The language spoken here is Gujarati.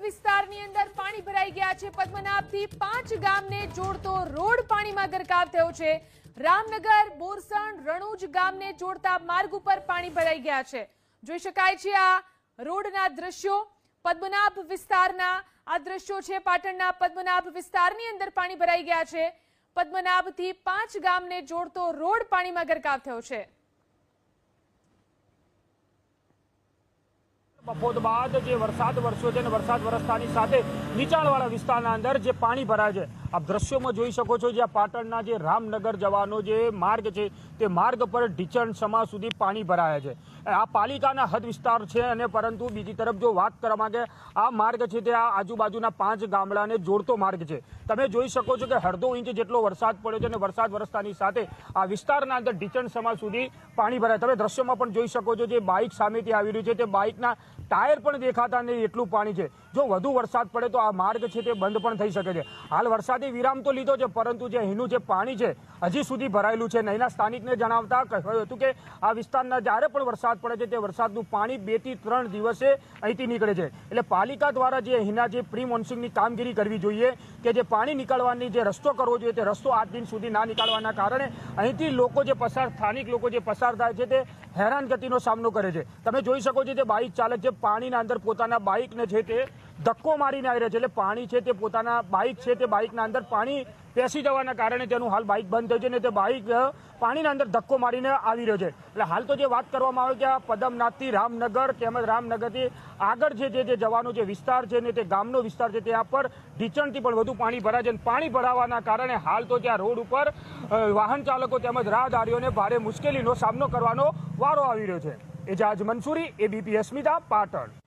વિસ્તારની અંદર પાણી ભરાઈ ગયા છે। પદ્મનાભથી 5 ગામને જોડતો રોડ પાણીમાં ગરકાવ થયો છે। રામનગર, બોરસણ, રણુજ ગામને જોડતા માર્ગ ઉપર પાણી ભરાઈ ગયા છે। જોઈ શકાય છે આ રોડના દ્રશ્યો, પદ્મનાભ વિસ્તારના આ દ્રશ્યો છે। પાટણના પદ્મનાભ વિસ્તારની અંદર પાણી ભરાઈ ગયા છે। પદ્મનાભથી 5 ગામને જોડતો રોડ પાણીમાં ગરકાવ થયો છે। બપોર બાદ જે વરસાદ વરસ્યો છે અને વરસાદ વરસતાની સાથે નીચાણવાળા વિસ્તારના અંદર જે પાણી ભરાય છે, આપ દ્રશ્યોમાં જોઈ શકો છો। જ્યાં પાટણના જે રામનગર જવાનો જે માર્ગ છે તે માર્ગ પર ઢીચણ સમા સુધી પાણી ભરાયા છે। આ પાલિકાના હદ વિસ્તાર છે અને પરંતુ બીજી તરફ જો વાત કરવામાં આવે આ માર્ગ છે તે આ આજુબાજુના 5 ગામડાને જોડતો માર્ગ છે। તમે જોઈ શકો છો કે અડધો ઇંચ જેટલો વરસાદ પડ્યો છે અને વરસાદ વરસતાની સાથે આ વિસ્તારના અંદર ઢીચણ સમા સુધી પાણી ભરાય। તમે દ્રશ્યોમાં પણ જોઈ શકો છો, જે બાઇક સામેથી આવી રહ્યું છે તે બાઇકના ટાયર પણ દેખાતા નહીં એટલું પાણી છે। જો વધુ વરસાદ પડે તો આ માર્ગ છે તે બંધ પણ થઈ શકે છે। હાલ વરસાદી વિરામ તો લીધો છે, પરંતુ જે અહીંનું જે પાણી છે હજી સુધી ભરાયેલું છે। અહીંના સ્થાનિકને જણાવતા કહ્યું હતું કે આ વિસ્તારના જ્યારે પણ વરસાદ પડે છે તે વરસાદનું પાણી 2 થી 3 દિવસે અહીંથી નીકળે છે। એટલે પાલિકા દ્વારા જે અહીંના જે પ્રી મોન્સૂનની કામગીરી કરવી જોઈએ કે જે પાણી નીકળવાની જે રસ્તો કરવો જોઈએ તે રસ્તો 8 દિન સુધી ના નીકળવાના કારણે અહીંથી લોકો જે સ્થાનિક લોકો જે પસાર થાય છે તે હેરાનગતિનો સામનો કરે છે। તમે જોઈ શકો છો, તે બાઇક ચાલક છે પાણીના અંદર પોતાના બાઇકને છે તે ધક્કો મારીને આવી રહ્યો છે। એટલે પાણી છે તે પોતાના બાઇક છે તે બાઇકના અંદર પાણી પેસી જવાના કારણે તેનું હાલ બાઇક બંધ થઈ છે અને તે બાઇક પાણીના અંદર ધક્કો મારીને આવી રહ્યો છે। એટલે હાલ તો જે વાત કરવામાં આવે કે આ પદમનાથથી રામનગર તેમજ રામનગરથી આગળ છે જે જવાનો જે વિસ્તાર છે ને તે ગામનો વિસ્તાર છે ત્યાં પર ઢીચણથી પણ વધુ પાણી ભરાય છે। પાણી ભરાવાના કારણે હાલ તો ત્યાં રોડ ઉપર વાહન ચાલકો તેમજ રાહદારીઓને ભારે મુશ્કેલીનો સામનો કરવાનો વારો આવી રહ્યો છે। એજાજ મંસૂરી, ABP અસ્મિતા, પાટણ।